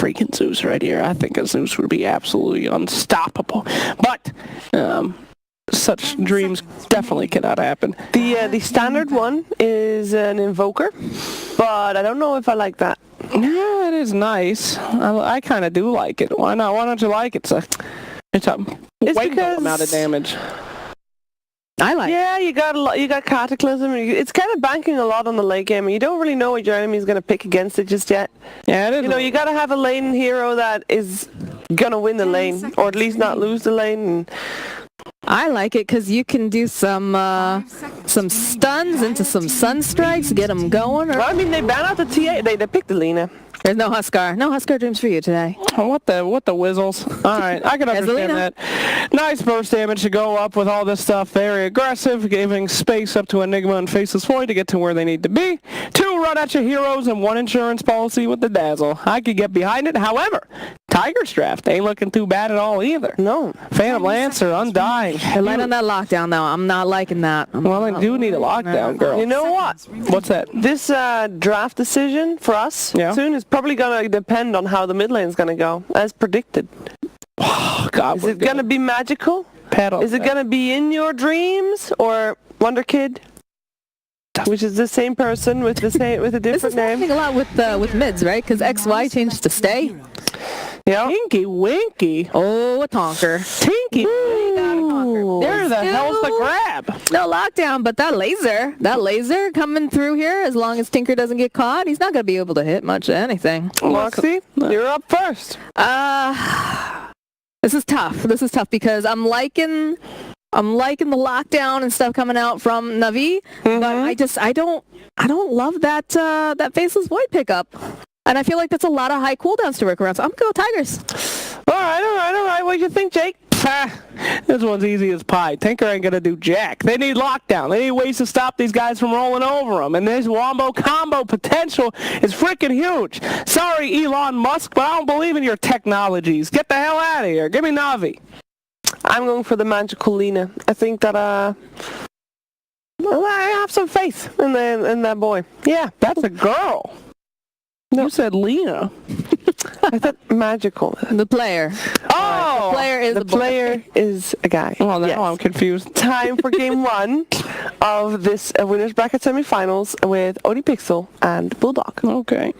freaking Zeus right here. I think a Zeus would be absolutely unstoppable. But such dreams definitely cannot happen. The standard one is an Invoker, but I don't know if I like that. Yeah, it is nice. I kind of do like it. Why not? Why don't you like it? It's a way amount of damage. I like. Yeah, you got Cataclysm. It's kind of banking a lot on the late game, and you don't really know what your enemy is going to pick against it just yet. Yeah, it is. You know, you got to have a lane hero that is going to win the lane, or at least not lose the lane. And I like it because you can do some stuns into some Sunstrikes, get them going. Well, I mean, they ban out the TA. They picked the Lina. There's no Huskar. No Huskar dreams for you today. What the whizzles? All right, I can understand that. Nice burst damage to go up with all this stuff. Very aggressive, giving space up to Enigma and Faceless Void to get to where they need to be. 2 run at your heroes and 1 insurance policy with the Dazzle. I could get behind it. However, Tiger's Draft ain't looking too bad at all either. No. Phantom Lancer, Undying. They're light on that lockdown, though. I'm not liking that. Well, they do need a lockdown, girl. You know what? What's that? This draft decision for us soon is probably going to depend on how the mid lane is going to go, as predicted. Oh, God, is it going to be magical? Is it going to be in your dreams or Wonder Kid? Which is the same person with a different this is name. happening a lot with mids, right? Because XY changed to stay. Yeah. Tinky Winky. Oh, a tonker. Tinky. There the hell's the grab? No lockdown, but that laser coming through here, as long as Tinker doesn't get caught, he's not going to be able to hit much of anything. Moxie, you're up first. This is tough because I'm liking the lockdown and stuff coming out from Navi, but I don't love that Faceless Void pickup. And I feel like that's a lot of high cooldowns to work around, so I'm going to go Tigers. All right. What do you think, Jake? This one's easy as pie. Tinker ain't going to do jack. They need lockdown. They need ways to stop these guys from rolling over them. And this wombo combo potential is freaking huge. Sorry, Elon Musk, but I don't believe in your technologies. Get the hell out of here. Give me Navi. I'm going for the magical Lina. I think that I have some faith in that boy. Yeah, that's a girl. No. You said Lina. I thought magical. The player. Oh! The player is a guy. Oh, now I'm confused. Time for game 1 of this Winners Bracket semifinals with Odie Pixel and Bulldog. Okay.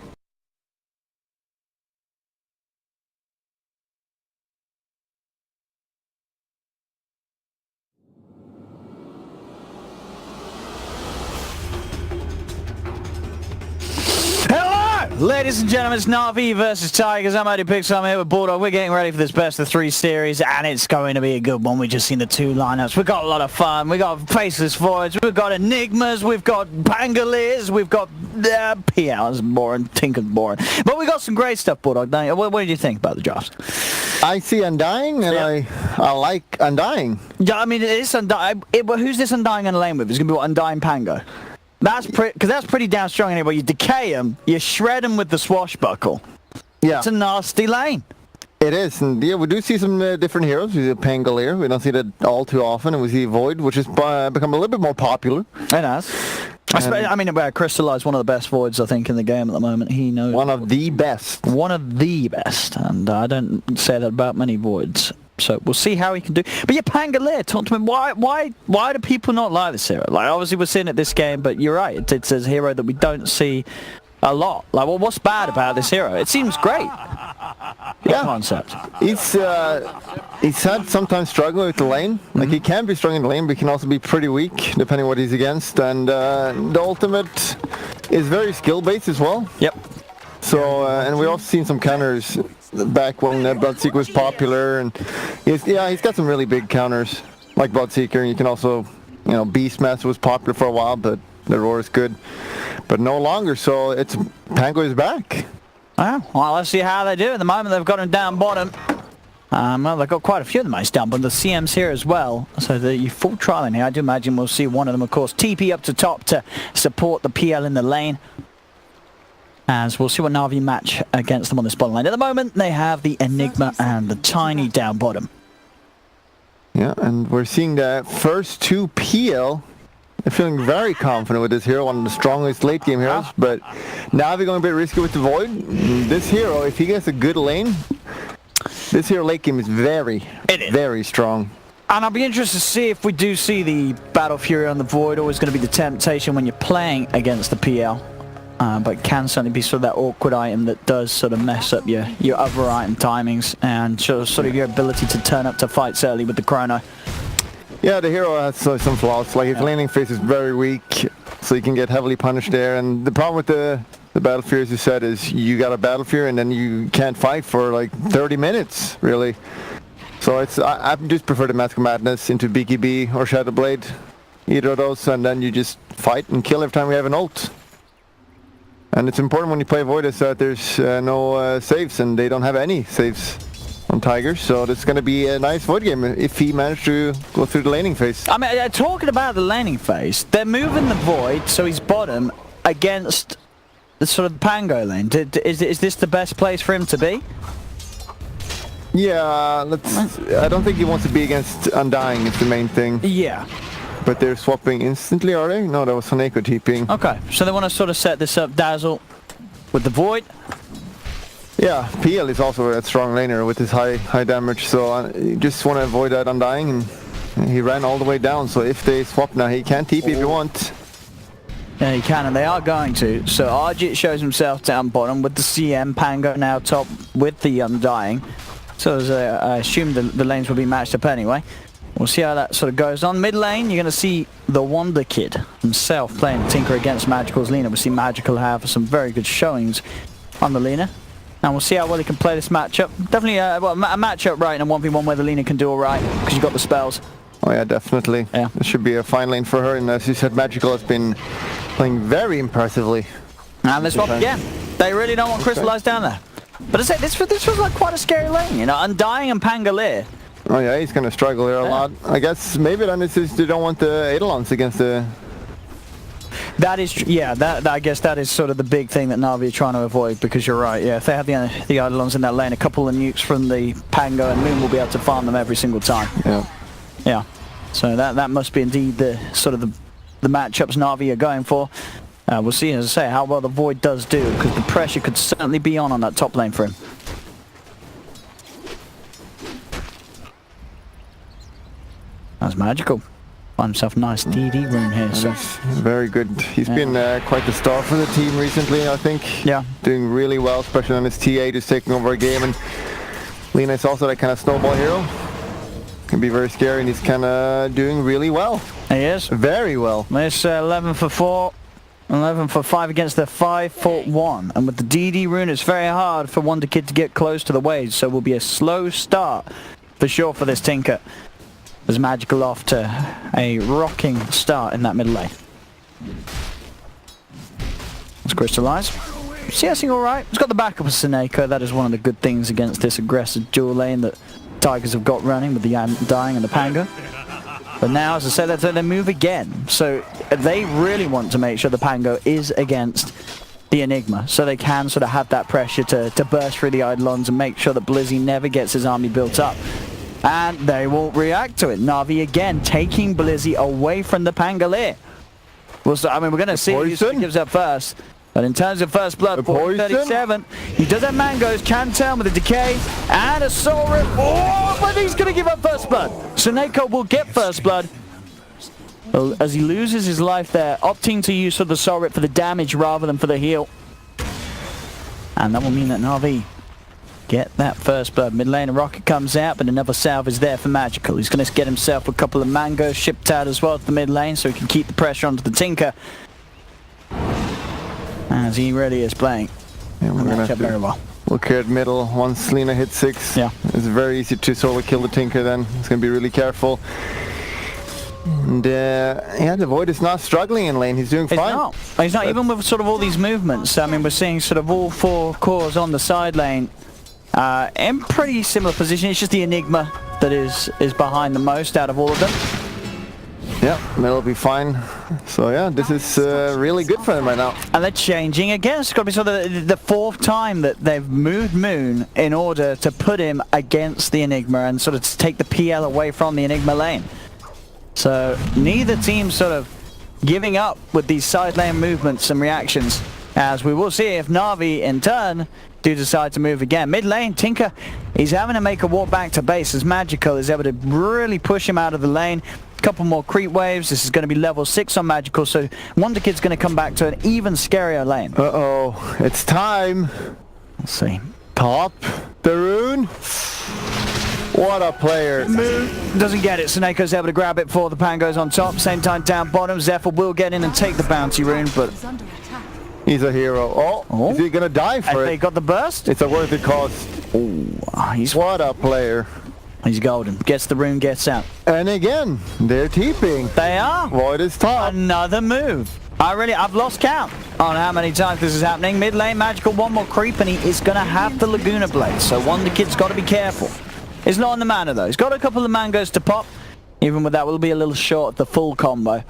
Ladies and gentlemen, it's Navi versus Tigers. I'm Odie Pixel. I'm here with Bulldog. We're getting ready for this best of 3 series, and it's going to be a good one. We've just seen the 2 lineups. We've got a lot of fun. We've got Faceless Voids. We've got Enigmas. We've got Pangoliers. We've got PL. It's boring. Tinker's boring. But we got some great stuff, Bulldog. What did you think about the drafts? I see Undying, and I like Undying. Yeah, I mean, it is Undying. Who's this Undying in the lane with? It's going to be what, Undying Pango? That's pretty damn strong anyway. You decay them, you shred them with the swashbuckle. Yeah. It's a nasty lane. It is, and yeah, we do see some different heroes. We see Pangolier. We don't see that all too often, and we see Void, which has become a little bit more popular. It has. I mean, Crystallize, one of the best Voids, I think, in the game at the moment. He knows. One of the best. One of the best, and I don't say that about many Voids. So we'll see how he can do. But yeah, Pangolier, talk to me. Why do people not like this hero? Like, obviously we're seeing it this game, but you're right. It's a hero that we don't see a lot. Like, well, what's bad about this hero? It seems great. Yeah. Concept. He's had sometimes struggling with the lane. Like, he can be strong in the lane, but he can also be pretty weak depending what he's against. And the ultimate is very skill-based as well. Yep. So, and we've also seen some counters back when Bloodseeker was popular, and he's got some really big counters like Bloodseeker, and you can also, Beastmaster was popular for a while, but the roar is good, but no longer. So it's Pango is back. Oh, well, let's see how they do. At the moment, they've got him down bottom. Well, they've got quite a few of them down, but the CM's here as well. So the full trial in here. I do imagine we'll see one of them, of course, TP up to top to support the PL in the lane. As we'll see what Navi match against them on this bottom lane. At the moment, they have the Enigma and the Tiny down bottom. Yeah, and we're seeing the first 2 PL feeling very confident with this hero, one of the strongest late game heroes, but now we're going a bit risky with the Void. This hero, if he gets a good lane, this hero late game is very, very strong. And I'll be interested to see if we do see the Battle Fury on the Void. Always going to be the temptation when you're playing against the PL. But it can certainly be sort of that awkward item that does sort of mess up your other item timings and sort of your ability to turn up to fights early with the chrono. Yeah, the hero has some flaws. Like his laning phase is very weak, so you can get heavily punished there. And the problem with the Battle Fury, as you said, is you got a Battle Fury and then you can't fight for like 30 minutes, really. So I just prefer the Mask of Madness into BKB or Shadow Blade, either of those, and then you just fight and kill every time we have an ult. And it's important when you play Void is that there's no saves, and they don't have any saves on Tigers, so this is going to be a nice Void game if he managed to go through the laning phase. I mean, talking about the laning phase, they're moving the Void, so he's bottom against the sort of Pango lane. Is this the best place for him to be? Yeah, I don't think he wants to be against Undying, is the main thing. Yeah. But they're swapping instantly, are they? No, that was Haneko TPing. Okay, so they want to sort of set this up, Dazzle, with the Void. Yeah, PL is also a strong laner with his high damage, so you just want to avoid that Undying, and he ran all the way down, so if they swap now, he can TP if he wants. Yeah, he can, and they are going to. So Arjit shows himself down bottom with the CM, Pango now top with the Undying. So as I assume the lanes will be matched up anyway. We'll see how that sort of goes on. Mid lane, you're going to see the Wonder Kid himself playing Tinker against Magical's Lina. We'll see Magical have some very good showings on the Lina. And we'll see how well he can play this matchup. Definitely a matchup right in a 1v1 where the Lina can do alright, because you've got the spells. Oh yeah, definitely. Yeah. It should be a fine lane for her, and as you said, Magical has been playing very impressively. And they swap again. They really don't want Crystallized down there. But I say, this was like quite a scary lane, you know, Undying and Pangolier. Oh yeah, he's going to struggle here a lot. I guess maybe then it's just they don't want the Eidolons against the... That is, I guess that is sort of the big thing that Na'Vi are trying to avoid, because you're right, yeah, if they have the Eidolons in that lane, a couple of nukes from the Pango and Moon will be able to farm them every single time. Yeah. Yeah, so that must be indeed the sort of the matchups Na'Vi are going for. We'll see, as I say, how well the Void does do, because the pressure could certainly be on that top lane for him. That's Magical. Find himself a nice DD rune here. So. Very good. He's been quite the star for the team recently, I think. Yeah. Doing really well, especially on his TA, just taking over a game. And Lina is also that kind of snowball hero. Can be very scary, and he's kind of doing really well. He is. Very well. This 11 for 4. 11 for 5 against the 5 for 1. And with the DD rune, it's very hard for Wonder Kid to get close to the waves. So it will be a slow start for sure for this Tinker. As Magical off to a rocking start in that middle lane. Let's Crystallize. CSing alright. It's got the backup of Seneko. That is one of the good things against this aggressive dual lane that Tigers have got running with the Undying and the Pango. But now, as I said, they move again. So they really want to make sure the Pango is against the Enigma. So they can sort of have that pressure to burst through the Eidolons and make sure that Blizzy never gets his army built up. And they will react to it. Na'Vi again taking Blizzy away from the Pangolier. Well, so, I mean, we're going to see who gives up first. But in terms of first blood, 37, he does have mangoes, can tell with a decay, and a soul rip. Oh, but he's going to give up first blood. Seneko will get first blood. As he loses his life there, opting to use sort of the soul rip for the damage rather than for the heal. And that will mean that Na'Vi get that first blood. Mid lane, a rocket comes out, but another salve is there for Magical. He's going to get himself a couple of mangoes shipped out as well to the mid lane so he can keep the pressure onto the Tinker. As he really is playing. Yeah, we're going to very well. Look here at middle. Once Lina hits 6, it's very easy to solo kill the Tinker then. He's going to be really careful. And yeah, the Void is not struggling in lane. He's doing fine. He's not even with sort of all these movements. I mean, we're seeing sort of all 4 cores on the side lane in pretty similar position. It's just the Enigma that is behind the most out of all of them. Yeah, that'll be fine. So yeah, this is really good for them right now. And they're changing again. It's got to be sort of the 4th time that they've moved Moon in order to put him against the Enigma and sort of to take the PL away from the Enigma lane. So neither team sort of giving up with these side lane movements and reactions, as we will see if Na'Vi in turn do decide to move again. Mid lane, Tinker, he's having to make a walk back to base as Magical is able to really push him out of the lane. A couple more creep waves. This is going to be level 6 on Magical, so Wonder Kid's going to come back to an even scarier lane. Uh-oh, it's time. Let's see. Top, Darun. What a player. Doesn't get it. Seneco's able to grab it before the Pango's on top. Same time down bottom. Zephyr will get in and take the bounty rune, but he's a hero. Oh, is he going to die for it? They got the burst. It's a worth it cost. What a player. He's golden. Gets the rune, gets out. And again, they're TPing. They are. Void is top. Another move. I've lost count on how many times this is happening. Mid lane, Magical, one more creep, and he is going to have the Laguna Blade. So Wonder Kid's got to be careful. He's not on the mana though. He's got a couple of mangoes to pop. Even with that, we'll be a little short of the full combo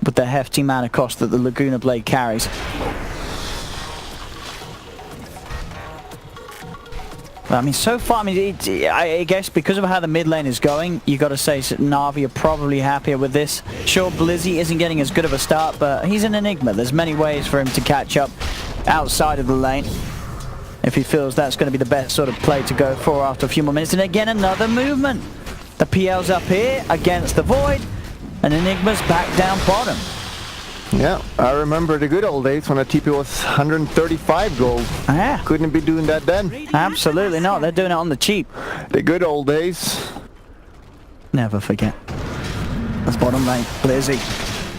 with the hefty mana cost that the Laguna Blade carries. I mean, so far, I mean, I guess because of how the mid lane is going, you got to say that Na'Vi are probably happier with this. Sure, Blizzy isn't getting as good of a start, but he's an enigma. There's many ways for him to catch up outside of the lane if he feels that's going to be the best sort of play to go for after a few more minutes. And again, another movement. The PL's up here against the Void, and Enigma's back down bottom. Yeah, I remember the good old days when a TP was 135 gold. Yeah. Couldn't be doing that then. Absolutely not. They're doing it on the cheap. The good old days. Never forget. That's bottom lane. Blizzy.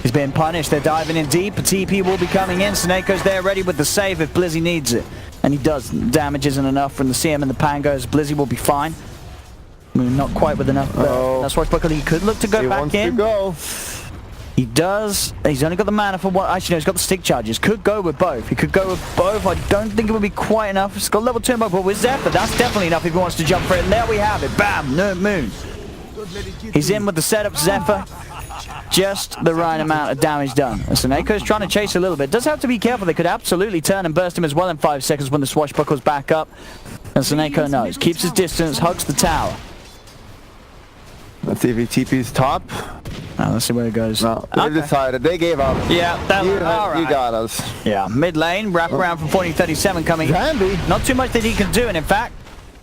He's being punished. They're diving in deep. A TP will be coming in. Seneco's there ready with the save if Blizzy needs it. And he does. Damage isn't enough from the CM and the Pangos. Blizzy will be fine. Not quite with enough. That's why he could look to go back in. He wants to go. He does. He's only got the mana for one. Actually, no, he's got the stick charges. Could go with both. He could go with both. I don't think it would be quite enough. He's got level 2 but with Zephyr, that's definitely enough if he wants to jump for it. And there we have it. Bam! No moon. He's in with the setup, Zephyr. Just the right amount of damage done. And Seneco's trying to chase a little bit. Does have to be careful. They could absolutely turn and burst him as well in 5 seconds when the swashbuckle's back up. And Seneco knows. Keeps his distance, hugs the tower. Let's see if he TP's top. Let's see where it goes. No, they decided. They gave up. Yeah, you got us. Yeah, mid lane, wrap around from 40-37 coming. Zambi. Not too much that he can do, and in fact,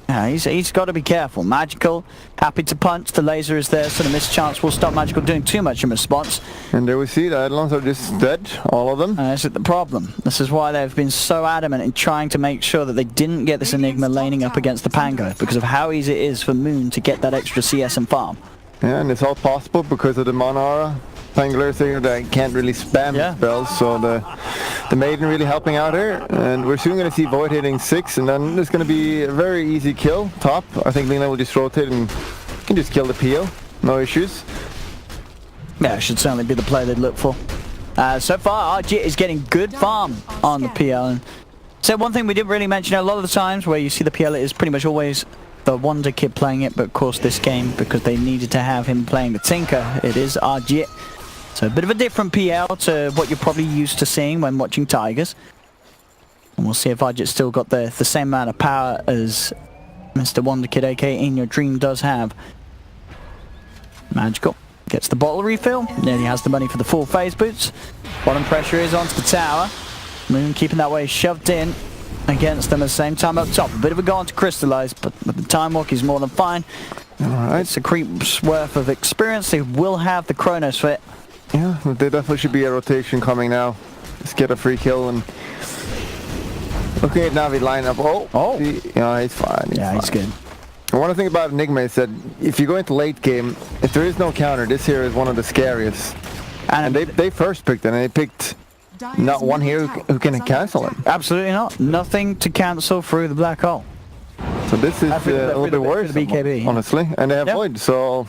he's got to be careful. Magical, happy to punch. The laser is there, so the missed chance will stop Magical doing too much in response. And there we see the Eidolons are just dead, all of them. This is the problem. This is why they've been so adamant in trying to make sure that they didn't get this Enigma laning up against the Pango, because of how easy it is for Moon to get that extra CS and farm. Yeah, and it's all possible because of the Monara. Pangler saying that I can't really spam spells, so the Maiden really helping out here. And we're soon going to see Void hitting 6, and then there's going to be a very easy kill. Top, I think Lina will just rotate and can just kill the PO. No issues. Yeah, it should certainly be the play they'd look for. So far, RG is getting good farm on the PL. And so one thing we didn't really mention, a lot of the times where you see the PL is pretty much always the Wonder Kid playing it, but of course this game, because they needed to have him playing the Tinker, it is RG. So a bit of a different PL to what you're probably used to seeing when watching Tigers. And we'll see if Arjit's still got the same amount of power as Mr. Wonder Kid, aka In Your Dream, does have. Magical gets the bottle refill, nearly has the money for the full phase boots. Bottom pressure is onto the tower. Moon keeping that way shoved in against them at the same time up top. A bit of a go on to crystallize, but with the time walk he's more than fine. Alright. It's a creep's worth of experience. They will have the Chronos fit. Yeah, there definitely should be a rotation coming now. Let's get a free kill and looking at Navi lineup. He's fine. He's good. And one thing about Enigma is that if you go into late game, if there is no counter, this here is one of the scariest. And they first picked it, and they picked not one here who can cancel it. Absolutely not. Nothing to cancel through the black hole. So this is a little bit worse, BKB. Honestly. And they have Void, so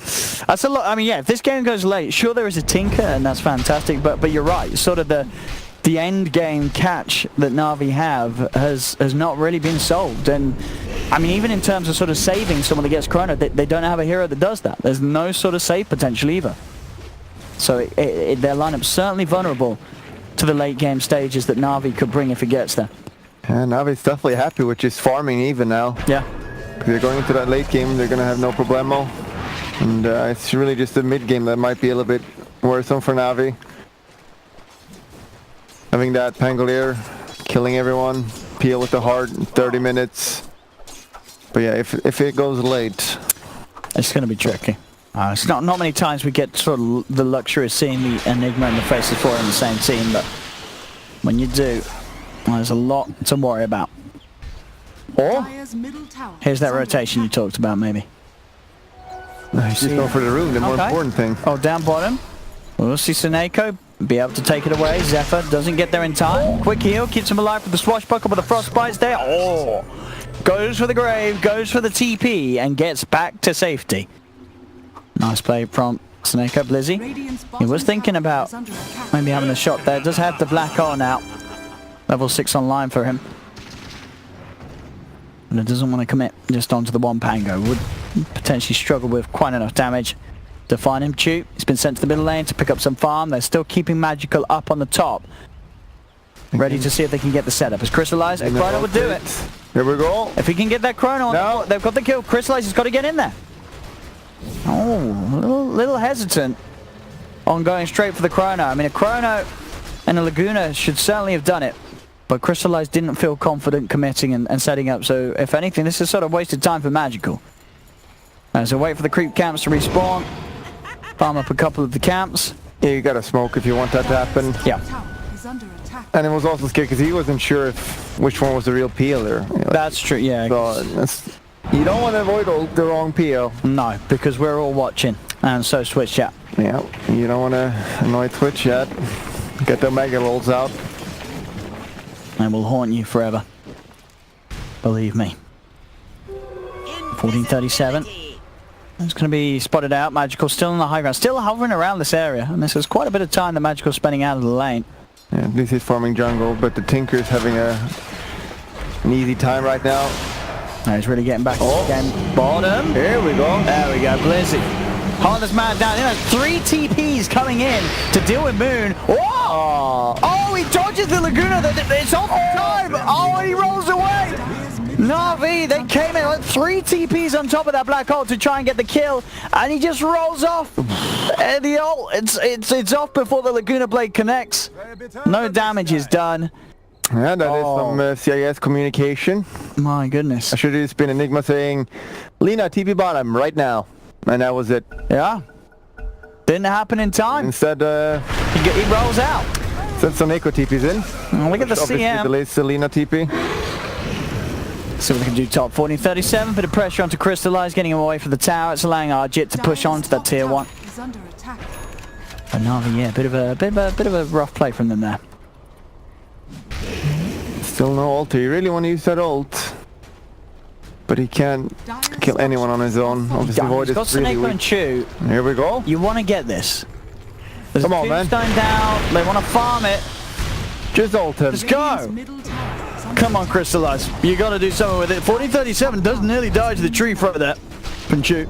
that's a lot. I mean, yeah, if this game goes late, sure there is a Tinker, and that's fantastic, but you're right. Sort of the end game catch that Na'Vi have has not really been solved. And I mean, even in terms of sort of saving someone that gets Chrono, they don't have a hero that does that. There's no sort of save potential either. So their lineup's certainly vulnerable to the late game stages that Na'Vi could bring if it gets there. Yeah, Navi's definitely happy with just farming even now. Yeah. They're going into that late game, they're going to have no problemo. And it's really just the mid game that might be a little bit worrisome for Navi. Having that Pangolier, killing everyone, peel with the heart in 30 minutes. But yeah, if it goes late, it's going to be tricky. It's not many times we get sort of the luxury of seeing the Enigma and the Faceless Void on the same team, but when you do, well, there's a lot to worry about. Or here's that rotation you talked about, maybe. he's just going for the rune, the more important thing. Oh, down bottom. We'll see Seneko be able to take it away. Zephyr doesn't get there in time. Quick heal, keeps him alive with the swashbuckle, but the frostbite's there. Oh! Goes for the grave, goes for the TP, and gets back to safety. Nice play from Seneko. Blizzy. He was thinking about maybe having a shot there. Does have the black on out. Level 6 online for him. And it doesn't want to commit just onto the one Pango. Would potentially struggle with quite enough damage to find him. Chew. He's been sent to the middle lane to pick up some farm. They're still keeping Magical up on the top. Ready to see if they can get the setup. As Crystallize, a Chrono would do it. Here we go. If he can get that Chrono on, no. They've got the kill. Crystallize has got to get in there. Oh, a little hesitant on going straight for the Chrono. I mean, a Chrono and a Laguna should certainly have done it. But Crystallize didn't feel confident committing and setting up. So, if anything, this is sort of wasted time for Magical. So wait for the creep camps to respawn. Farm up a couple of the camps. Yeah, you gotta smoke if you want that to happen. Yeah. And it was also scary because he wasn't sure if which one was the real peeler. You know, That's true, yeah. So you don't want to avoid the wrong peel. No, because we're all watching. And so Twitch chat. Yeah, you don't want to annoy Twitch yet. Get the mega rolls out. And will haunt you forever. Believe me. 1437. It's going to be spotted out. Magical still on the high ground. Still hovering around this area. And this is quite a bit of time that Magical's spending out of the lane. Yeah, this is farming jungle, but the Tinker's having an easy time right now. Now he's really getting back to the game. Bottom. Here we go. There we go. Blizzy. Hold this man down. You know, 3 TPs coming in to deal with Moon. Whoa! Oh, he dodges the Laguna. It's off time. Oh, and he rolls away. Na'Vi, they came in like 3 TPs on top of that black hole to try and get the kill, and he just rolls off. And the ult, it's off before the Laguna Blade connects. No damage is done. Yeah, that is some CIS communication. My goodness. I should have just been Enigma saying, Lina, TP bottom right now. And that was it. Yeah. Didn't happen in time. Instead, he rolls out. Instead, Seneko TP's in. Look at the CM. Delays Selena TP. See what they can do top. 1437, bit of pressure onto Crystallize, getting him away from the tower. It's allowing Arjit to push on to that tier 1. But Na'Vi, yeah, bit of a rough play from them there. Still no ult. You really want to use that ult. But he can't kill anyone on his own. Obviously, Void is really weak. And Chew. Here we go. You want to get this. There's Come on, man. Tombstone down. They want to farm it. Just ult him. Let's go. Come on, Crystallize. You got to do something with it. 1437 does nearly die to the tree for that. From Chew.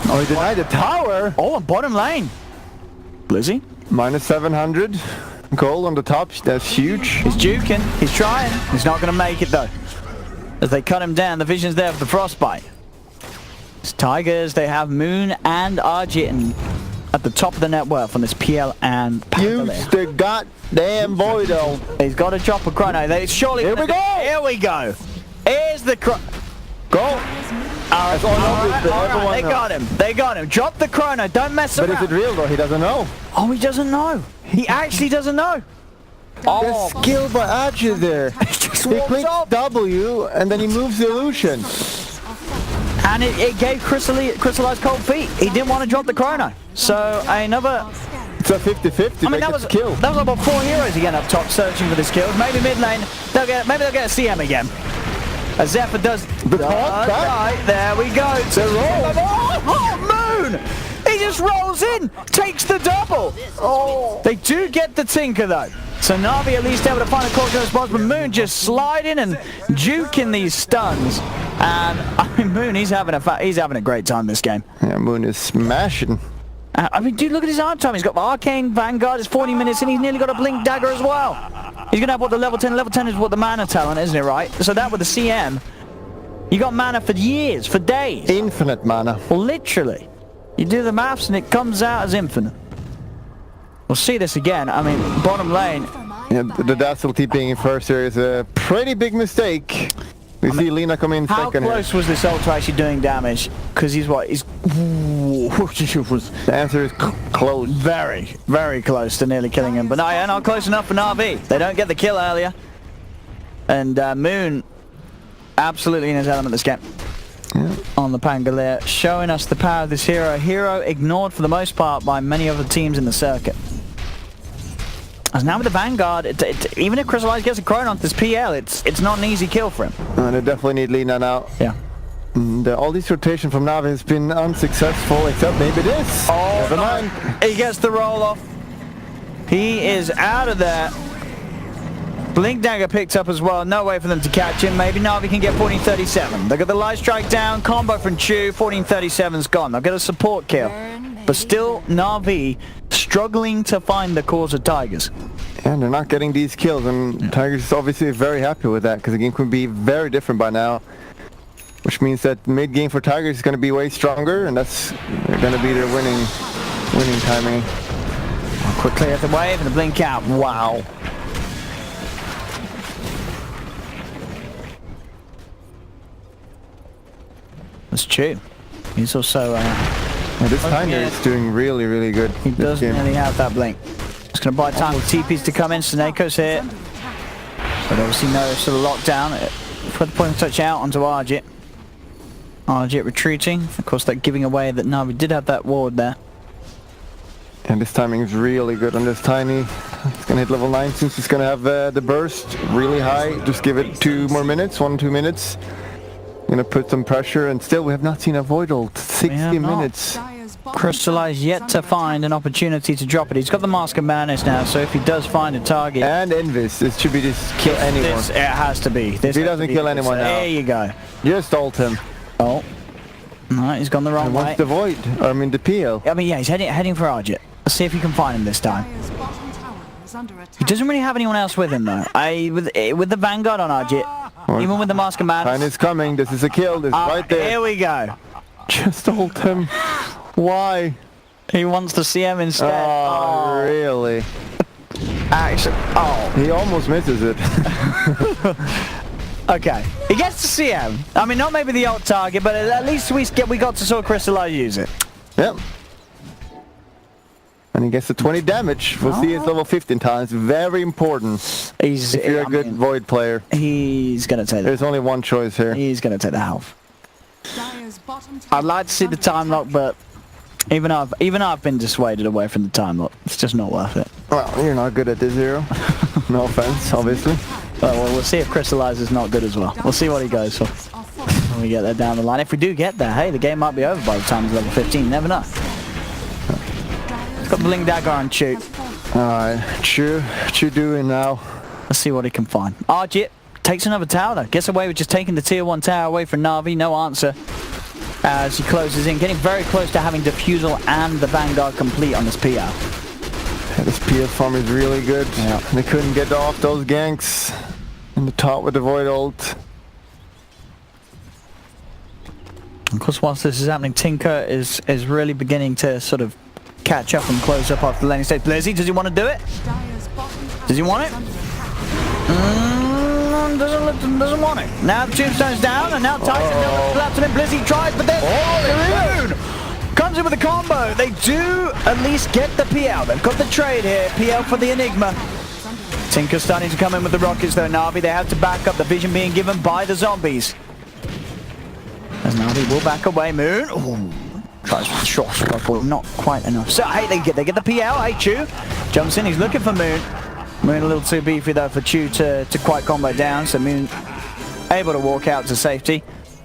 Oh, he denied the tower. Oh, and bottom lane. Blizzy. Minus 700. Gold on the top. That's huge. He's juking. He's trying. He's not going to make it, though. As they cut him down, the vision's there for the frostbite. It's Tigers, they have Moon and Arjit at the top of the net worth on this PL and Pangolier. Use the goddamn Void ult. He's got to drop a Chrono. They surely. Here we go. Here we go. Here's the Chrono. Go. That's all right, they got him. They got him. Drop the Chrono. Don't mess around. But is it real though? He doesn't know. Oh, he doesn't know. He actually doesn't know. Oh, skill by Archie there. He clicks W and then he moves the illusion. And it gave Crystallized cold feet. He didn't want to drop the Chrono. So another. It's a 50-50. I mean, that was about 4 heroes again up top searching for this kill. Maybe mid lane. Maybe they'll get a CM again. As Zephyr does. Right, there we go. Oh, Moon! He just rolls in, takes the double. Oh. They do get the Tinker though. So Na'Vi at least able to find a corner response, but Moon just sliding and juking these stuns. And I mean, Moon, he's having a great time this game. Yeah, Moon is smashing. I mean, dude, look at his arm time. He's got the Arcane Vanguard. It's 40 minutes and he's nearly got a Blink Dagger as well. He's gonna have what the level 10. Level 10 is what the mana talent, isn't it? Right. So that with the CM, you got mana for years, for days. Infinite mana. Well, literally. You do the maths and it comes out as infinite. We'll see this again. I mean, bottom lane. Yeah, the Dazzle TPing in first here is a pretty big mistake. We see Lina come in How second close was this ult to actually doing damage? Because he's what? He's... The answer is close. Very, very close to nearly killing him. But no, yeah, not close enough for Na'Vi. They don't get the kill earlier. And Moon, absolutely in his element this game. Yeah. On the Pangolier, showing us the power of this hero. A hero ignored for the most part by many other teams in the circuit. As now with the Vanguard, even if Crystallize gets a Chrono on this PL, it's not an easy kill for him. And they definitely need Lina now. Yeah. And all this rotation from Na'Vi has been unsuccessful, except maybe this. Oh, never mind. He gets the roll off. He is out of there. Blink Dagger picked up as well. No way for them to catch him. Maybe Na'Vi can get 1437. They got the light strike down. Combo from Chu. 1437's gone. They'll get a support kill. But still, Na'Vi struggling to find the cause of Tigers. And they're not getting these kills, and Tigers is obviously very happy with that, because the game could be very different by now. Which means that mid-game for Tigers is going to be way stronger, and that's going to be their winning timing. Quickly at the wave and the blink out. Wow. That's true. He's also... this Tiger is doing really, really good. He doesn't really have that blink. Just going to buy time for TPs to come in. Suneko's here. But obviously no sort of lockdown. For the point of touch out onto Arjit. Arjit retreating. Of course, that giving away that Na'Vi did have that ward there. And this timing is really good on this Tiny. It's going to hit level 9 since it's going to have the burst really high. Just give it 2 more minutes, 1-2 minutes. Going to put some pressure, and still we have not seen a Void ult. 60 minutes. Crystallize yet to find an opportunity to drop it. He's got the Mask of Madness now, so if he does find a target... And Invis, it should be just kill anyone. It has to be. If he doesn't kill anyone now. There you go. Just ult him. Oh. No, he's gone the wrong way. What's the Void? I mean the PL. I mean, yeah, he's heading for Arjit. Let's see if he can find him this time. He doesn't really have anyone else with him, though. With the Vanguard on Arjit, even with the Mask of Madness... Time is coming. This is a kill. This is right there. Here we go. Just ult him. Why? He wants the CM instead. Oh, really? Actually, he almost misses it. Okay, he gets the CM. I mean, not maybe the ult target, but at least we got to sort of Crystallize use it. Yep. And he gets the 20 damage. We'll see it's level 15 times. Very important. If you're a good Void player. He's gonna take. There's only one choice here. He's gonna take the health. I'd like to see the time lock, but even I've been dissuaded away from the time lock. It's just not worth it. Well, you're not good at this hero. No offense, obviously. Well, we'll see if Crystallize is not good as well. We'll see what he goes for when we get there down the line. If we do get there, hey, the game might be over by the time he's level 15. Never know. He's got the Blink Dagger on Chu. Alright, Chu doing now. Let's see what he can find. Arjit takes another tower though. Gets away with just taking the tier 1 tower away from Na'Vi. No answer. As he closes in, getting very close to having Diffusal and the Vanguard complete on this PL. Yeah, this PL farm is really good. Yeah. They couldn't get off those ganks in the top with the Void ult. Of course, whilst this is happening, Tinker is really beginning to sort of catch up and close up after the laning stage. Blizzy, does he want to do it? Does he want it? Doesn't want it. Now the tombstone's down, and now Tyson collapsed him in. Blizzy tries, but then Maroon comes in with a combo. They do at least get the PL. They've got the trade here. PL for the Enigma. Tinker's starting to come in with the rockets though. Na'Vi, they have to back up. The vision being given by the zombies. As Na'Vi will back away. Moon. Ooh. Tries with the shot, but not quite enough. So hey, they get the PL. Hey, Chu jumps in. He's looking for Moon. Moon a little too beefy though for Chu to quite combo down, so Moon able to walk out to safety.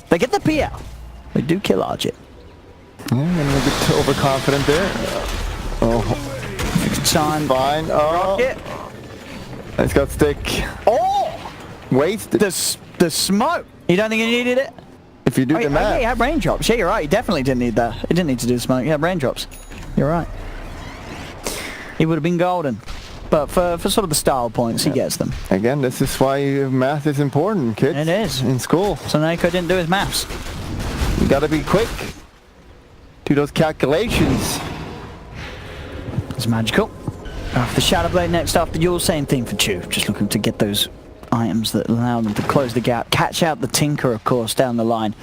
They get the PL. They do kill Arjit. Yeah, a little bit overconfident there. Time. Fine. Rocket. It's got stick. Wasted. The smoke. You don't think he needed it? If you do the math. Yeah, he had raindrops. Yeah, you're right. He definitely didn't need that. He didn't need to do the smoke. He had raindrops. You're right. He would have been golden. But for sort of the style points, he gets them. Again, this is why math is important, kids. It is. In school. So Neko didn't do his maths. You gotta be quick. Do those calculations. It's magical. The Shadow Blade next after your same thing for Chu. Just looking to get those items that allow them to close the gap. Catch out the Tinker, of course, down the line.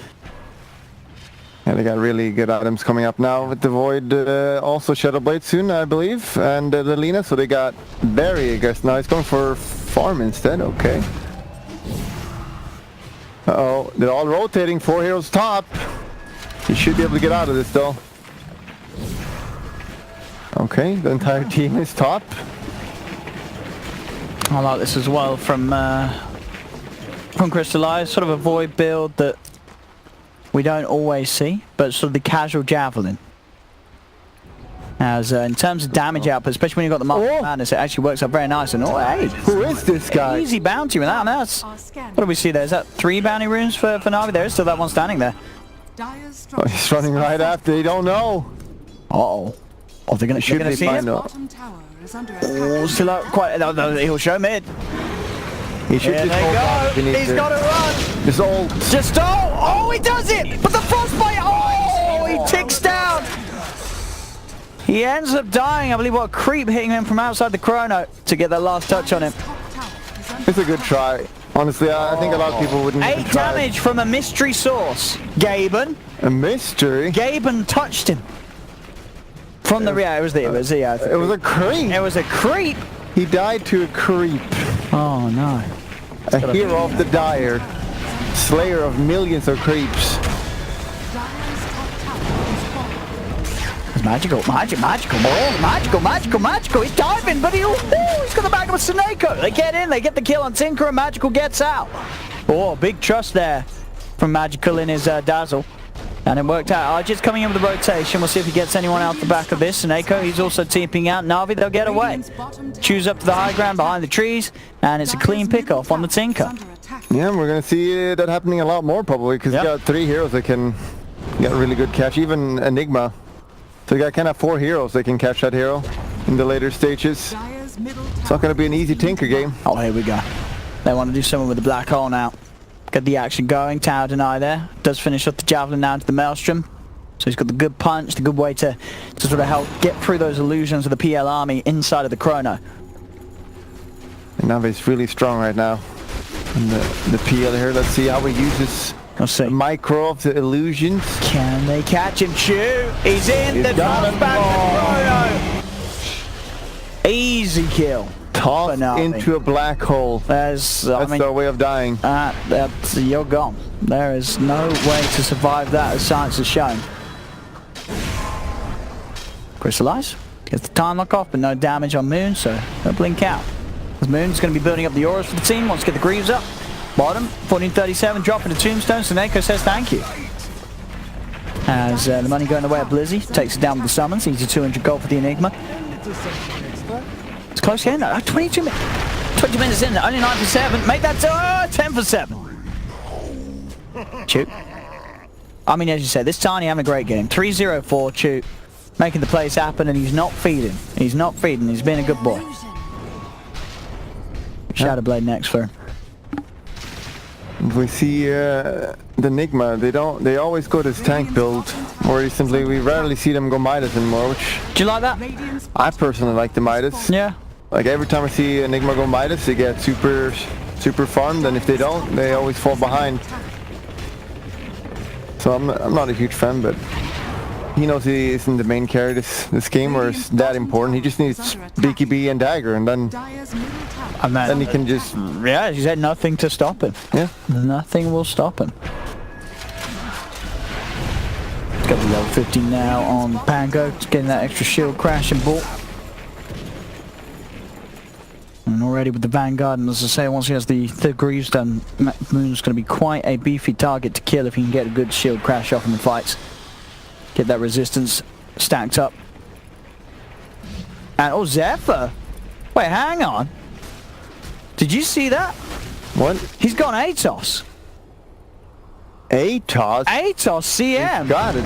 Yeah, they got really good items coming up now with the Void. Also Shadow Blade soon, I believe. And the Lina, so they got very aggressive. Now he's going for farm instead. Okay. Uh-oh, they're all rotating. 4 heroes top. He should be able to get out of this though. Okay, the entire team is top. I like this as well from Crystallize. Sort of a Void build that we don't always see, but sort of the casual Javelin. As in terms of damage output, especially when you've got the Mark of Madness, it actually works out very nice. And hey, who is this guy? Easy bounty with that. I mean, that's, what do we see there? Is that 3 bounty runes for Na'Vi? There is still that one standing there. Oh, he's running right after. They don't know. Uh-oh. Oh, they're going to see him? Oh, still out quite... he'll show mid. He should just go. He's got to run. Just ult. Just ult. Oh, he does it. But the frostbite. Oh, he ticks down. He ends up dying. I believe what a creep hitting him from outside the chrono to get that last touch on him. It's a good try. Honestly, I think a lot of people wouldn't even 8 try. damage from a mystery source. Gaben. A mystery? Gaben touched him. From the it was a creep. It was a creep. He died to a creep. Oh no. A hero of the dire. Slayer of millions of creeps. It's magical. Magical. He's diving, but he's got the back of a Seneko. They get in, they get the kill on Tinker, and Magical gets out. Oh, big trust there from Magical in his Dazzle. And it worked out. Arjit's coming in with the rotation. We'll see if he gets anyone out the back of this. Seneko, he's also teeping out. Na'Vi, they'll get away. Choose up to the high ground behind the trees, and it's a clean pick-off on the Tinker. Yeah, we're going to see that happening a lot more probably, because you got 3 heroes that can get a really good catch. Even Enigma. So you got kind of 4 heroes that can catch that hero in the later stages. It's not going to be an easy Tinker game. Oh, here we go. They want to do something with the black hole now. Get the action going. Tower deny there. Does finish up the Javelin now into the Maelstrom. So he's got the good punch, the good way to sort of help get through those illusions of the PL army inside of the chrono. And Navi's really strong right now. And the PL here, let's see how he uses the micro of the illusions. Can they catch him? Shoot! He's in. The back to chrono. Easy kill. Tossed into a black hole. That's their way of dying. You're gone. There is no way to survive that, as science has shown. Crystallize. Gets the time lock off, but no damage on Moon, so they'll blink out. As Moon's going to be building up the auras for the team. Wants to get the Greaves up. Bottom, 1437, dropping the Tombstone. Seneko says thank you. As the money going the way of Blizzy. Takes it down with the summons. Easy 200 gold for the Enigma. It's close game though. 20 minutes in, only 9 for 7. Make that 10 for 7. Shoot. I mean, as you said, this Tiny having a great game. 3-0-4, Chu. Making the plays happen, and he's not feeding. He's not feeding. He's been a good boy. Shadow Blade next for him. We see the Enigma. They always go this tank build. More recently, we rarely see them go Midas anymore. Which do you like that? I personally like the Midas. Yeah. Like every time I see Enigma go Midas, they get super farmed, and if they don't, they always fall behind. So I'm not a huge fan, but he knows he isn't the main carry this game, or it's that important. He just needs BKB and Dagger, and then he can just... Yeah, as you said, nothing to stop him. Yeah. Nothing will stop him. He's got the level 15 now on Pango. He's getting that extra shield crash and bolt. And already with the Vanguard, and as I say, once he has the Greaves done, Moon's going to be quite a beefy target to kill if he can get a good shield crash off in the fights. Get that resistance stacked up. And oh, Zephyr! Wait, hang on. Did you see that? What? He's gone Atos. Atos? Atos CM. He's got it.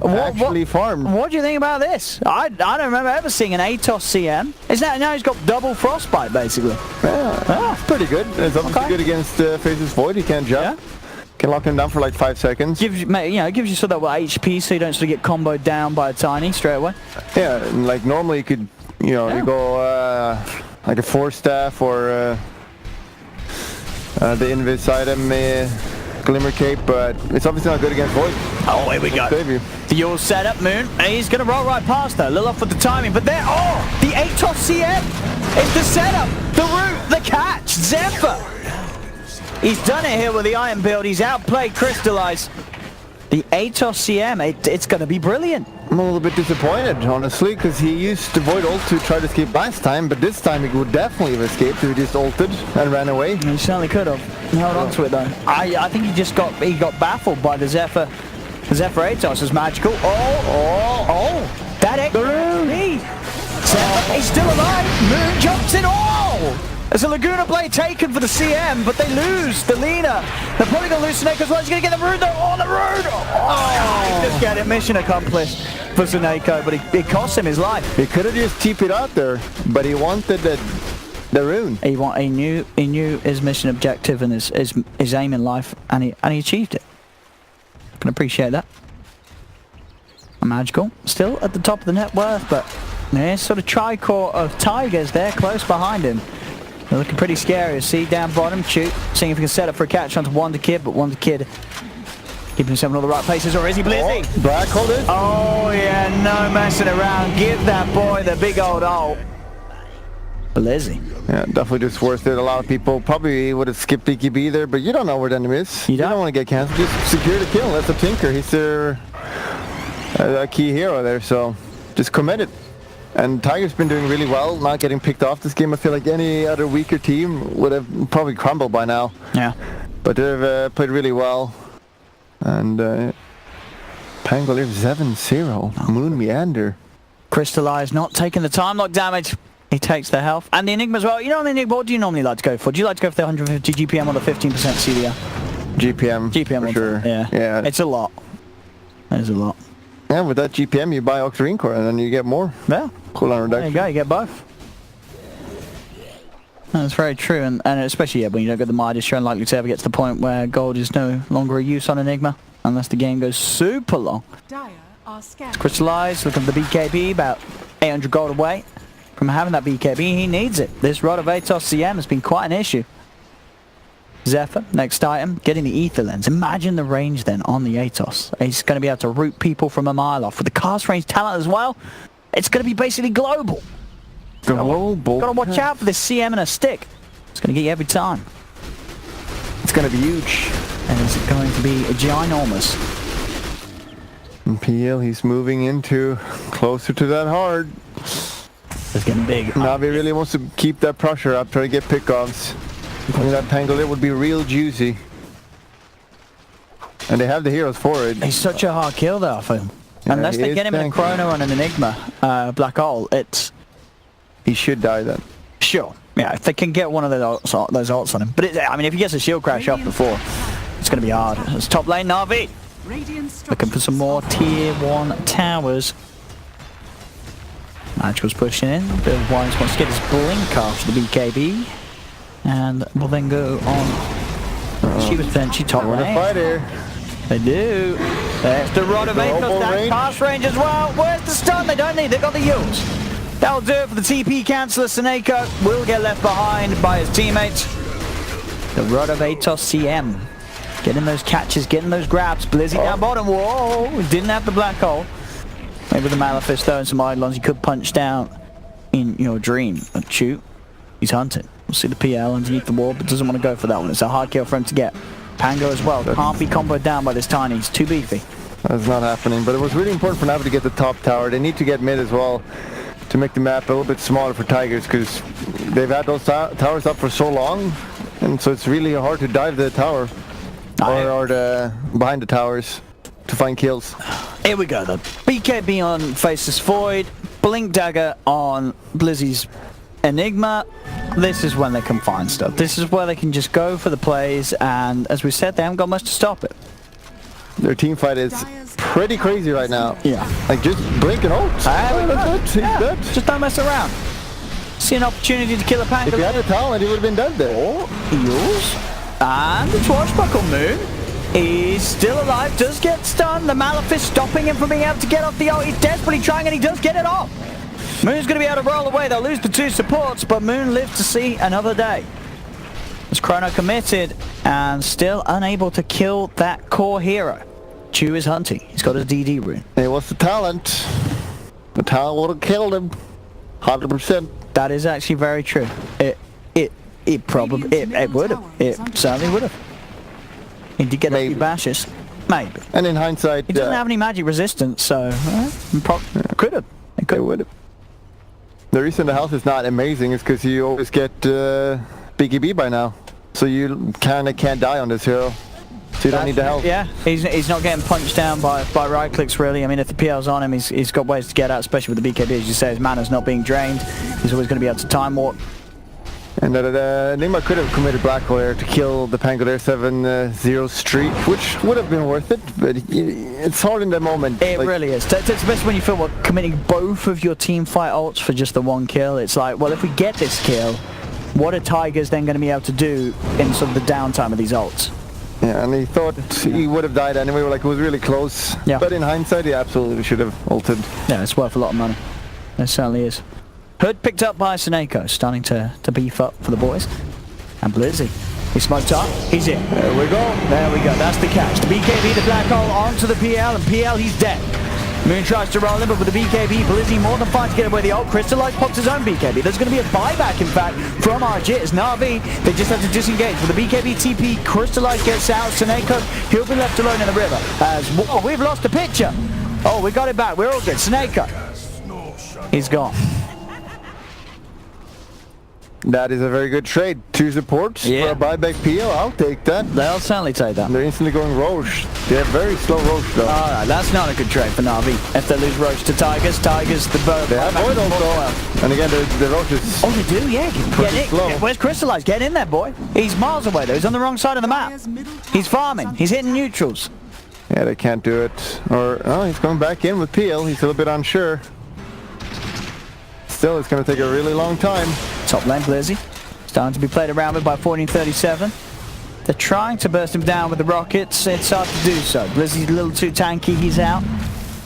Actually farmed. What do you think about this? I don't remember ever seeing an Atos CM. Is that now he's got double frostbite basically? Yeah, pretty good. It's obviously good against Faceless Void. He can't jump. Yeah. Can lock him down for like 5 seconds. Gives you, gives you sort of that HP, so you don't sort of get comboed down by a Tiny straight away. Yeah, and like normally you could you know, you go like a Force Staff or the Invis item, Glimmer Cape, but it's obviously not good against Void. Oh, here we go. The Yule setup, Moon. And he's going to roll right past her. A little off with the timing, but there, the Atos CM is the setup, the root, the catch, Zephyr. He's done it here with the Iron build. He's outplayed Crystallize. The Atos CM, it's going to be brilliant. I'm a little bit disappointed, honestly, because he used the Void ult to try to escape last time, but this time he would definitely have escaped if he just ulted and ran away. He certainly could have. Held on to it though. I think he got baffled by the Zephyr. The Zephyr Atos is magical. That XP. Zephyr, he's still alive. Moon jumps in. There's a Laguna Blade taken for the CM, but they lose the Lina. They're probably going to lose Snake as well. He's going to get the Rune though. The Rune. Just get it. Mission accomplished for Suneko, but it cost him his life. He could have just TP'd out there, but he wanted the Rune. He knew his mission objective and his aim in life, and he achieved it. Can appreciate that. Magical, still at the top of the net worth, but there's sort of tricore of Tigers there close behind him. They're looking pretty scary. See down bottom, shoot, seeing if he can set up for a catch onto Wonder Kid, but Wonder Kid keeping himself in all the right places, or is he Blizzy? Black hold it. Oh yeah, no messing around. Give that boy the big old ult. Blizzy. Yeah, definitely just worth it. A lot of people probably would have skipped BKB there, but you don't know where the enemy is. You don't want to get cancelled. Just secure the kill. That's a Tinker. He's their key hero there, so just commit it. And Tiger's been doing really well, not getting picked off this game. I feel like any other weaker team would have probably crumbled by now. Yeah. But they've played really well. And Pangolier 7-0. Moon Meander. Crystallize not taking the time lock damage. He takes the health. And the Enigma as well. You know, the Enigma, what do you normally like to go for? Do you like to go for the 150 GPM or the 15% CDR? GPM for sure. Yeah. It's a lot. It's a lot. Yeah, with that GPM you buy Octarine Core and then you get more. Yeah. Cooldown reduction. There you go, you get both. That's very true, and especially when you don't get the Midas, you're unlikely to ever get to the point where gold is no longer a use on Enigma, unless the game goes super long. Crystallized, look at the BKB, about 800 gold away from having that BKB. He needs it. This Rod of Atos CM has been quite an issue. Zephyr, next item, getting the Ether Lens. Imagine the range then on the Atos. He's going to be able to root people from a mile off. With the cast range talent as well, it's going to be basically global. Global. Got to watch out for this CM and a stick. It's going to get you every time. It's going to be huge. And it's going to be ginormous. And PL, he's moving into closer to that hard. It's getting big. Navi really wants to keep that pressure up, try to get pickoffs. I think that Pangolier would be real juicy. And they have the heroes for it. He's such a hard kill though, I feel. Yeah, unless they get him in a Chrono and an Enigma Black Hole, it's... He should die then. Sure. Yeah, if they can get one of those ults on him. But I mean, if he gets a shield crash off before, it's going to be hard. It's top lane, Navi. Looking for some more tier 1 towers. Magical's pushing in. Bill Wines wants to get his blink after the BKB. And will then go on. She was potentially top lane. We're fight here. They do. There's the Rod of Atos, that pass range as well. Where's the stun? They don't need. They've got the Yules. That'll do it for the TP canceller. Suneko will get left behind by his teammates. The Rod of Atos CM. Getting those catches, getting those grabs. Blizzy down bottom. Whoa! Didn't have the black hole. Maybe with the Malefice though and some Eidolons he could punch down in your dream. But shoot. He's hunting. We'll see the PL underneath the wall, but doesn't want to go for that one. It's a hard kill for him to get. Pango as well. Can't be comboed down by this Tiny. He's too beefy. That's not happening, but it was really important for Navi to get the top tower. They need to get mid as well to make the map a little bit smaller for Tigers, because they've had those towers up for so long, and so it's really hard to dive the tower or behind the towers to find kills. Here we go, the BKB on Faceless Void, Blink Dagger on Blizzy's Enigma. This is when they can find stuff. This is where they can just go for the plays, and as we said, they haven't got much to stop it. Their team fight is pretty crazy right now. Yeah. Like just blink and ult. Just don't mess around. See an opportunity to kill a Pangolier. If he had the talent, he would have been dead there. Heals. And the Swashbuckle Moon is still alive, does get stunned. The Malefice stopping him from being able to get off the ult. He's desperately trying and he does get it off. Moon's going to be able to roll away. They'll lose the 2 supports, but Moon lives to see another day. As Chrono committed and still unable to kill that core hero. Chu is hunting. He's got his DD rune. It was the talent. The talent would have killed him. 100%. That is actually very true. It probably would have. It certainly would have. He did get a few bashes. Maybe. And in hindsight, he doesn't have any magic resistance, so could have. It would have. The reason the health is not amazing is because you always get BKB by now, so you kind of can't die on this hero. So you don't need the health. Yeah, he's not getting punched down by right clicks really. I mean, if the PL's on him, he's got ways to get out, especially with the BKB. As you say, his mana's not being drained. He's always going to be able to time walk. And Nigma could have committed Black Hole Air to kill the Pangolier 7-0 streak, which would have been worth it, but it's hard in the moment. It really is. It's best when you feel like committing both of your team fight ults for just the 1 kill. It's like, well, if we get this kill, what are Tigers then going to be able to do in sort of the downtime of these ults? Yeah, and he thought he would have died anyway, like it was really close. Yeah. But in hindsight, he absolutely should have ulted. Yeah, it's worth a lot of money. It certainly is. Hood picked up by Seneko, starting to beef up for the boys. And Blizzy, he smoked up, he's in. There we go. There we go, that's the catch. The BKB, the Black Hole, onto the PL, and PL, he's dead. Moon tries to roll in, but with the BKB, Blizzy more than fine to get away the ult. Crystallize pops his own BKB. There's going to be a buyback, in fact, from RG. It's Na'Vi. They just have to disengage. With the BKB TP, Crystallize gets out. Seneko, he'll be left alone in the river. As, whoa, we've lost the picture. Oh, we got it back. We're all good. Seneko, he's gone. That is a very good trade. 2 supports for a buyback PL. I'll take that. They'll certainly take that. They're instantly going Roche. They have very slow Roche though. Alright, that's not a good trade for Na'Vi. If they lose Roche to Tigers, the bird. They have Void also. And again, the Roche is... Oh, they do? Yeah. Get slow. Where's Crystallize? Get in there, boy. He's miles away though. He's on the wrong side of the map. He's farming. He's hitting neutrals. Yeah, they can't do it. Or, oh, he's going back in with PL. He's a little bit unsure. Still, it's going to take a really long time. Top lane, Blizzy. Starting to be played around with by 1437. They're trying to burst him down with the rockets. It's hard to do so. Blizzy's a little too tanky. He's out.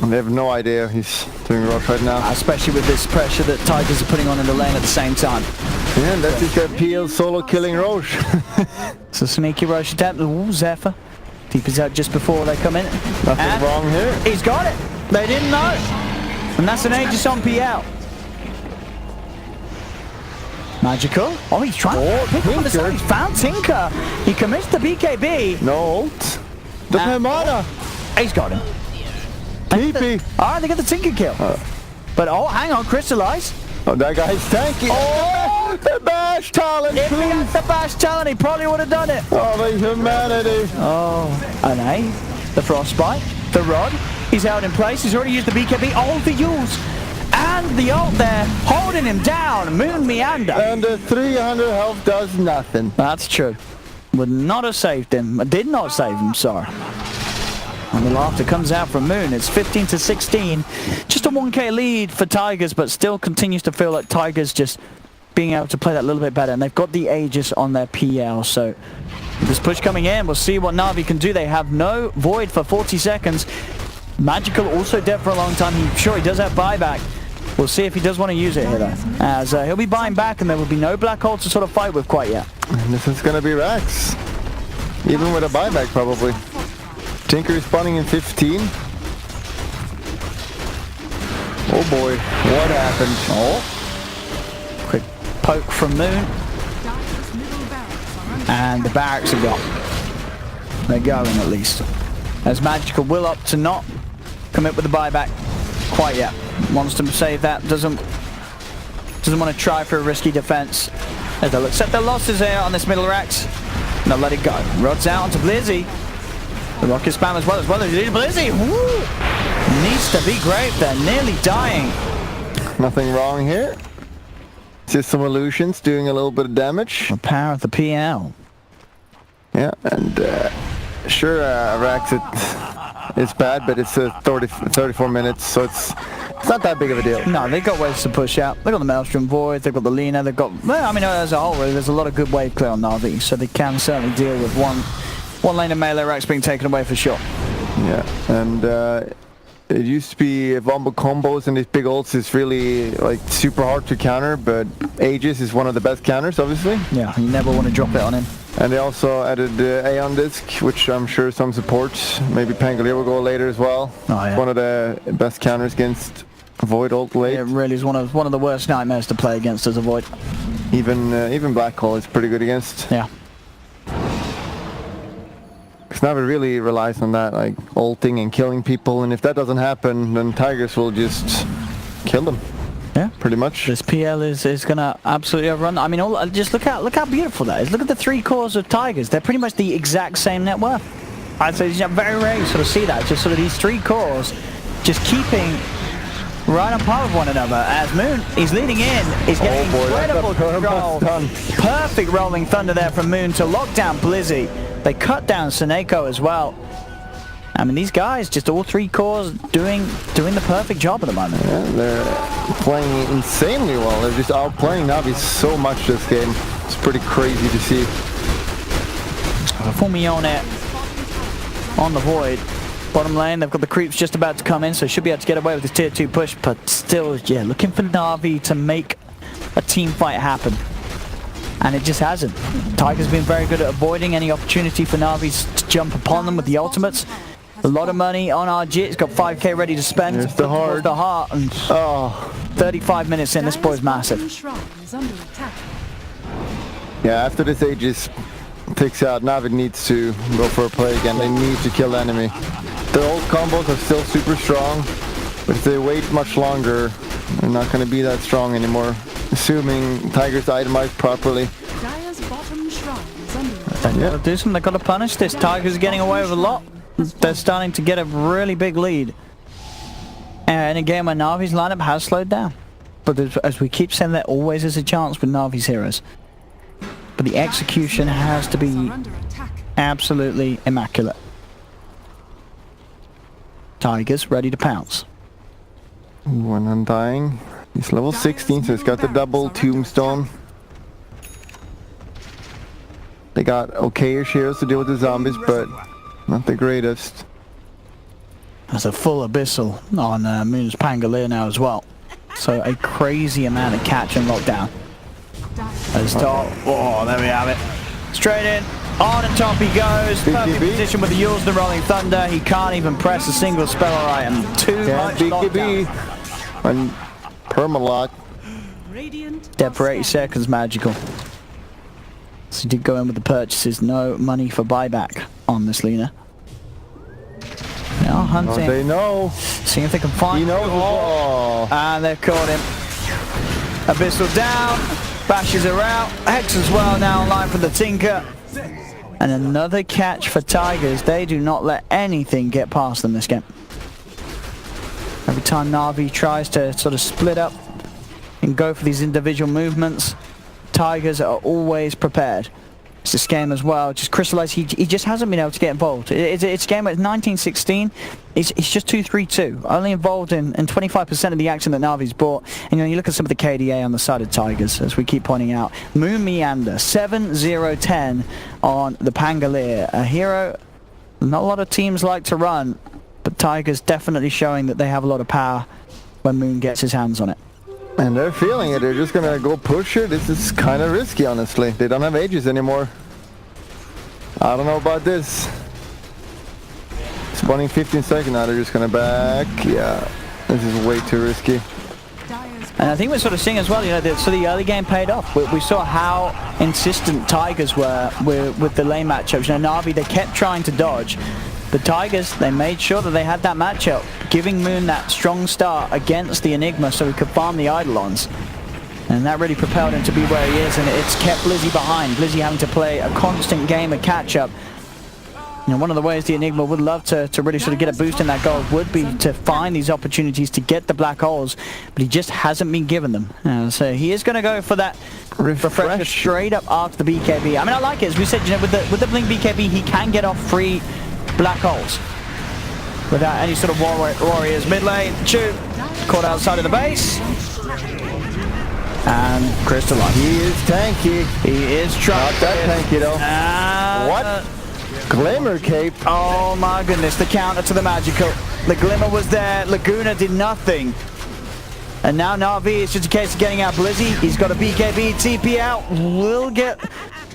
They have no idea he's doing Roche right now. Especially with this pressure that Tigers are putting on in the lane at the same time. Yeah, that's just a PL solo killing Roche. It's a sneaky Roche attempt. Ooh, Zephyr. Deep is out just before they come in. Nothing wrong here. He's got it. They didn't know. And that's an Aegis on PL. Magical. Oh, he's trying to pick up on the side. He's found Tinker. He commits the BKB. No ult. The Pemana. He's got him. TP. Alright, they get the Tinker kill. But oh, hang on, Crystallize. Oh, that guy's tanky. Oh, the bash talent. If he had the bash talent, he probably would have done it. Oh, the humanity. Oh, an A. The Frostbite. The Rod. He's held in place. He's already used the BKB. Oh, the use. And the ult there, holding him down. Moon meander. And the 300 health does nothing. That's true. Would not have saved him. Did not save him, sorry. And the laughter comes out from Moon. It's 15-16. Just a 1k lead for Tigers, but still continues to feel like Tigers just being able to play that little bit better. And they've got the Aegis on their PL, so this push coming in, we'll see what Na'Vi can do. They have no Void for 40 seconds. Magical also dead for a long time. He does have buyback. We'll see if he does want to use it here though, as he'll be buying back and there will be no Black Hole to sort of fight with quite yet. And this is going to be Rax. Even with a buyback probably. Tinker is spawning in 15. Oh boy, what happened? Oh, quick poke from Moon. And the barracks are gone. They're going at least. As Magical will opt to not commit with the buyback quite yet. Wants to save that, doesn't want to try for a risky defense. As they'll accept their losses here on this middle racks. And they'll let it go. Rod's out onto Blizzy. The rocket spam as well as Blizzy. Woo! Needs to be great. They're nearly dying. Nothing wrong here. Just some illusions doing a little bit of damage. The power of the PL. Yeah, and sure, Rax it's bad, but it's 34 minutes, so it's not that big of a deal. No, they've got ways to push out. They've got the Maelstrom Void, they've got the Lina, they've got... Well, I mean, as a whole, really, there's a lot of good wave clear on Na'Vi, so they can certainly deal with one lane of melee racks being taken away for sure. Yeah, and it used to be Vombo combos and these big ults is really like super hard to counter, but Aegis is one of the best counters, obviously. Yeah, you never want to drop it on him. And they also added Aeon Disc, which I'm sure some supports. Maybe Pangolier will go later as well. Oh, yeah. It's one of the best counters against Void ult late. It really is one of the worst nightmares to play against as a Void. Even Black Hole is pretty good against. Yeah. Because Navi really relies on that, like ulting and killing people, and if that doesn't happen, then Tigers will just kill them. Yeah, pretty much. This PL is gonna absolutely overrun. I mean, just look how beautiful that is. Look at the 3 cores of Tigers. They're pretty much the exact same net worth. I'd say very rare you sort of see that. Just sort of these 3 cores, just keeping right on par with one another. As Moon, he's leading in. He's getting incredible control. Perfect rolling thunder there from Moon to lock down Blizzy. They cut down Seneko as well. I mean, these guys, just all 3 cores doing the perfect job at the moment. Yeah, they're playing insanely well. They're just outplaying Navi so much this game. It's pretty crazy to see. Fumione on the Void. Bottom lane, they've got the creeps just about to come in, so should be able to get away with this tier 2 push, but still, yeah, looking for Na'Vi to make a team fight happen. And it just hasn't. Tiger's been very good at avoiding any opportunity for Na'Vi to jump upon them with the ultimates. A lot of money on RG. He's got 5k ready to spend. There's the heart. And 35 minutes in, this boy's massive. Yeah, after this Aegis takes out, Navi needs to go for a play again. They need to kill the enemy. Their old combos are still super strong, but if they wait much longer, they're not going to be that strong anymore. Assuming Tiger's itemized properly. They've got to do something. They've got to punish this. Tiger's getting away with a lot. They're starting to get a really big lead. And in a game where Na'Vi's lineup has slowed down. But as we keep saying, there always is a chance with Na'Vi's heroes. But the execution has to be absolutely immaculate. Tigers ready to pounce. One Undying. He's level 16, so he's got the double tombstone. They got okayish heroes to deal with the zombies, but not the greatest. There's a full abyssal on Moon's Pangolier now as well. So a crazy amount of catch and lockdown. As top, oh, there we have it. Straight in, on and top he goes. Perfect position with the Yules, the Rolling Thunder. He can't even press a single spell or item. Too much lockdown. And permalock. Dead for 80 seconds, magical. So he did go in with the purchases. No money for buyback on this Lina. Now hunting. Oh, they know. Seeing if they can find He knows. Oh. And they've caught him. Abyssal down. Bashes are out. Hex as well now online for the Tinker. And another catch for Tigers. They do not let anything get past them this game. Every time Na'Vi tries to sort of split up and go for these individual movements, Tigers are always prepared. It's this game as well, just crystallized. He just hasn't been able to get involved. It's a game at 1916. He's just 2-3-2, only involved in 25% of the action that Na'Vi's brought. And you look at some of the KDA on the side of Tigers, as we keep pointing out. Moon Meander, 7-0-10 on the Pangolier. A hero not a lot of teams like to run, but Tigers definitely showing that they have a lot of power when Moon gets his hands on it. And they're feeling it. They're just going to go push it. This is kind of risky, honestly. They don't have Aegis anymore. I don't know about this. Spawning 15 seconds now. They're just going to back. Yeah, this is way too risky. And I think we're sort of seeing as well, so the early game paid off. We saw how insistent Tigers were with the lane matchups. Na'Vi, they kept trying to dodge. The Tigers, they made sure that they had that matchup, giving Moon that strong start against the Enigma so he could farm the Eidolons. And that really propelled him to be where he is, and it's kept Blizzy behind. Blizzy having to play a constant game of catch-up. One of the ways the Enigma would love to really sort of get a boost in that gold would be to find these opportunities to get the black holes, but he just hasn't been given them. So he is going to go for that refresher straight up after the BKB. I mean, I like it. As we said, with the Blink BKB, he can get off free black holes without any sort of warriors. Mid lane, Chew caught outside of the base, and Crystalline. He is tanky. He is trying. Not that tanky though. What? Glimmer Cape. Oh my goodness, the counter to the magical. The Glimmer was there, Laguna did nothing. And now Na'Vi, it's just a case of getting out Blizzy. He's got a BKB, TP out. Will get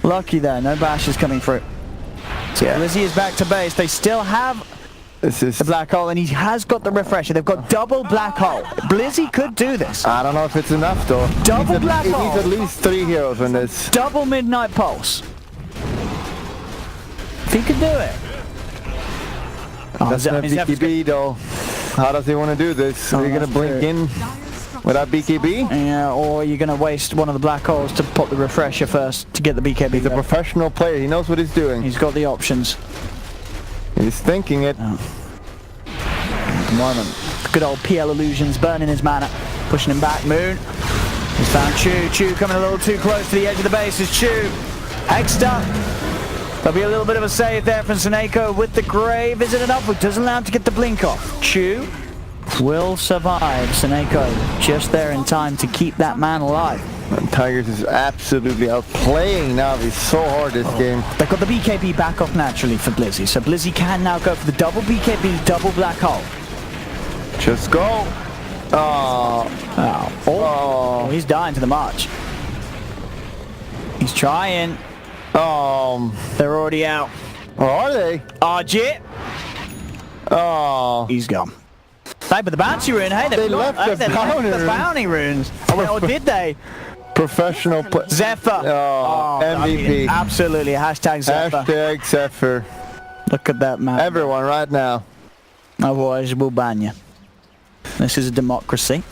lucky there, no bashes coming through. So yeah, Blizzy is back to base. They still have the black hole, and he has got the refresher. They've got double black hole. Blizzy could do this. I don't know if it's enough though. Double black hole. He needs at least 3 heroes in this. Double Midnight Pulse. If he could do it. That's not BKB though. How does he want to do this? Are you going to blink in without BKB? Yeah, or you're going to waste one of the black holes to pop the refresher first to get the BKB. He's a professional player. He knows what he's doing. He's got the options. He's thinking it. Oh. At the moment, good old PL Illusions burning his mana, pushing him back. Moon. He's found Chu. Chu coming a little too close to the edge of the base. Is Chu hexed up? There'll be a little bit of a save there from Seneko with the Grave. Is it enough? It doesn't allow him to get the blink off. Chu will survive. Seneko just there in time to keep that man alive. And Tigers is absolutely outplaying now. He's so hard this game. They've got the BKB back off naturally for Blizzy, so Blizzy can now go for the double BKB, double black hole. Just go. Oh, he's dying to the march. He's trying. They're already out. Oh, are they? Arjit. Oh. He's gone. Hey, but the bounty rune, hey, they left the bounty runes. Or did they? Professional play. Zephyr. Oh, MVP. I mean, absolutely, hashtag Zephyr. Hashtag Zephyr. Look at that, man. Everyone right now. Otherwise, we'll ban you. This is a democracy.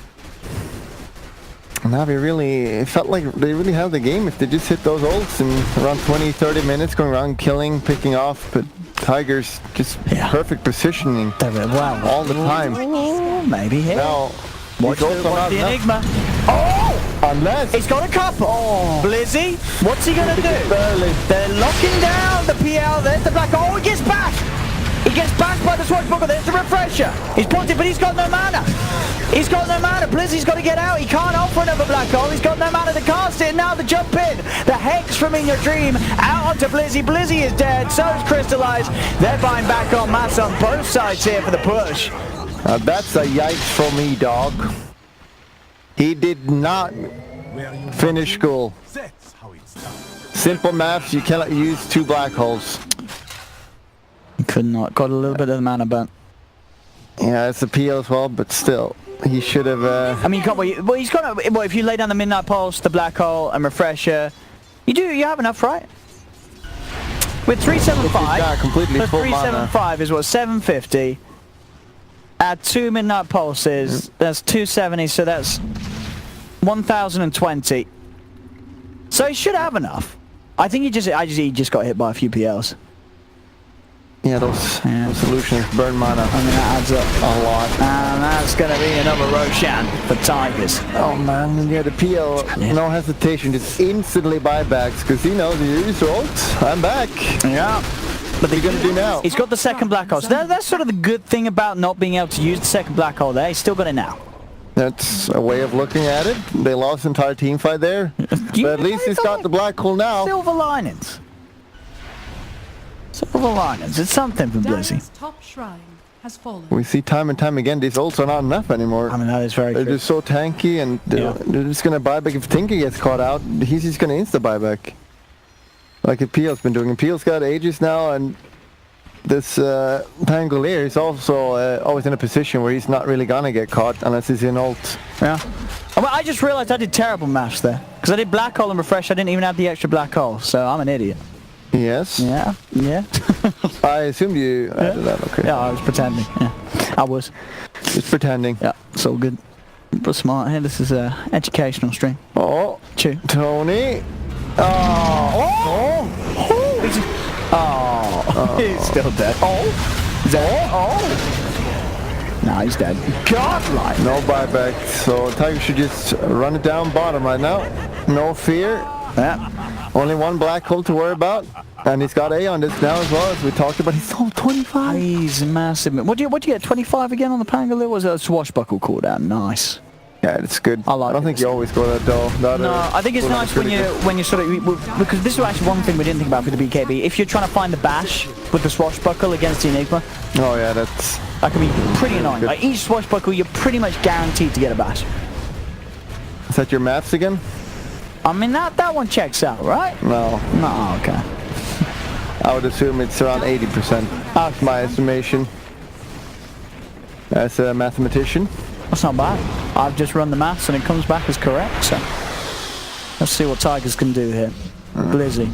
Navi really, it felt like they really held the game if they just hit those ults in around 20-30 minutes, going around killing, picking off, but Tigers just perfect positioning all the time. Maybe here. Now, watch the Enigma. Oh! Unless he's got a couple. Oh. Blizzy, what's he gonna do? Barely. They're locking down the PL. There's the black. Oh, he gets back. He gets back by the swashbuckler. There's the refresher. He's pointed, but he's got no mana. He's got no mana. Blizzy's got to get out. He can't offer another black hole. He's got no mana to cast it. Now the jump in. The Hex from In Your Dream out onto Blizzy. Blizzy is dead. So is Crystallized. They're buying back on mass on both sides here for the push. That's a yikes for me, dog. He did not finish school. Simple maths, you cannot use 2 black holes. He could not. Got a little bit of the mana burnt. Yeah, it's a PL as well, but still, he should have. I mean, well, he's got. Well, if you lay down the Midnight Pulse, the black hole, and refresher, you have enough, right? With 375, yeah, completely full 375 is what 750. Add 2 Midnight Pulses, that's 270, so that's 1020. So he should have enough. I think he just got hit by a few PLs. Yeah, those solutions burn mana. I mean, that adds up a lot. And that's going to be another Roshan for Tigers. Oh man, yeah, the PL, no hesitation, just instantly buybacks, because he knows the results. I'm back. Yeah. What are you going to do now? He's got the second black hole. So that's sort of the good thing about not being able to use the second black hole there. He's still got it now. That's a way of looking at it. They lost the entire team fight there. But at least he's got the black hole now. Silver linings. Silver linings. It's something for Blizzy. Top shrine has fallen. We see time and time again, these ults are not enough anymore. I mean, that is very They're just so tanky, and they're just going to buy back. If Tinker gets caught out, he's just going to insta-buyback. Like PL's been doing. And PL's got Aegis now, and this Pangolier is also always in a position where he's not really going to get caught unless he's in ult. Yeah. Well, I just realized I did terrible maths there. Because I did black hole and refresh, I didn't even have the extra black hole, so I'm an idiot. Yes. Yeah. I assumed you added that, okay. Yeah, I was pretending. Yeah, I was. Just pretending. Yeah, it's all good. But smart here, this is an educational stream. Oh, Chew. Tony. He's still dead. Nah, he's dead. Godlike. No buyback, so Tiger should just run it down bottom right now. No fear. Yeah. Only 1 black hole to worry about. And he's got A on this now as well, as we talked about. He's sold 25. He's massive. What do you get? 25 again on the Pangolier? Was it a swashbuckle cooldown? Nice. Yeah, it's good. I like don't it. think you always go that though. No, I think it's nice when you sort of, because this is actually one thing we didn't think about for the BKB. If you're trying to find the bash with the swashbuckle against the Enigma, Oh yeah, that can be pretty annoying. Like each swashbuckle, you're pretty much guaranteed to get a bash. Is that your maths again? I mean, that one checks out, right? No. No, okay. I would assume it's around 80%. That's my estimation. As a mathematician. That's not bad. I've just run the maths and it comes back as correct, so let's see what Tigers can do here. Blizzy.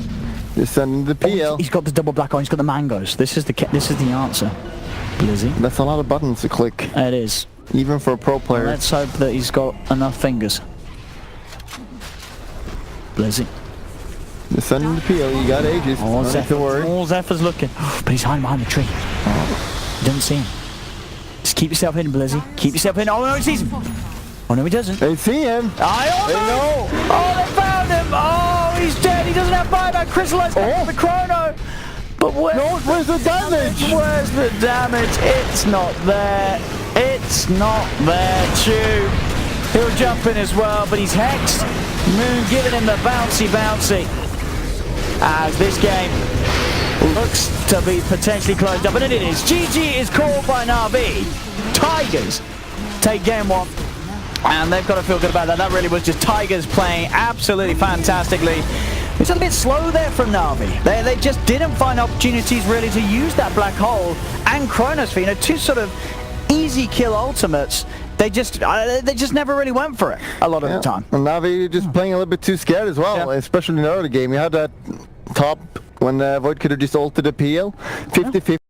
Just sending the PL. He's got the double black on, he's got the mangoes. This is the answer. Blizzy. That's a lot of buttons to click. It is. Even for a pro player. Let's hope that he's got enough fingers. Blizzy. Just sending the PL, you got ages. All Don't need to worry. All Zephyr's looking. But he's hiding behind the tree. You don't see him. Just keep yourself in, Blizzy. Keep yourself in. Oh no, he sees him. Oh no, he doesn't. They see him. They know. Oh, they found him. Oh, he's dead. He doesn't have buyback. Crystallized the chrono. But where's the damage? Where's the damage? It's not there. It's not there, Chew. He'll jump in as well, but he's hexed. Moon giving him the bouncy. As this game looks to be potentially closed up, and it is. GG is called by Na'Vi. Tigers take game 1, and they've got to feel good about that. That really was just Tigers playing absolutely fantastically. It's a bit slow there from Na'Vi. They just didn't find opportunities really to use that black hole and Chronosphere. You know, two sort of easy kill ultimates. They just never really went for it a lot of the time. And Na'Vi just playing a little bit too scared as well, especially in the early game. You had that top when Void could have just ulted a PL, 50-50.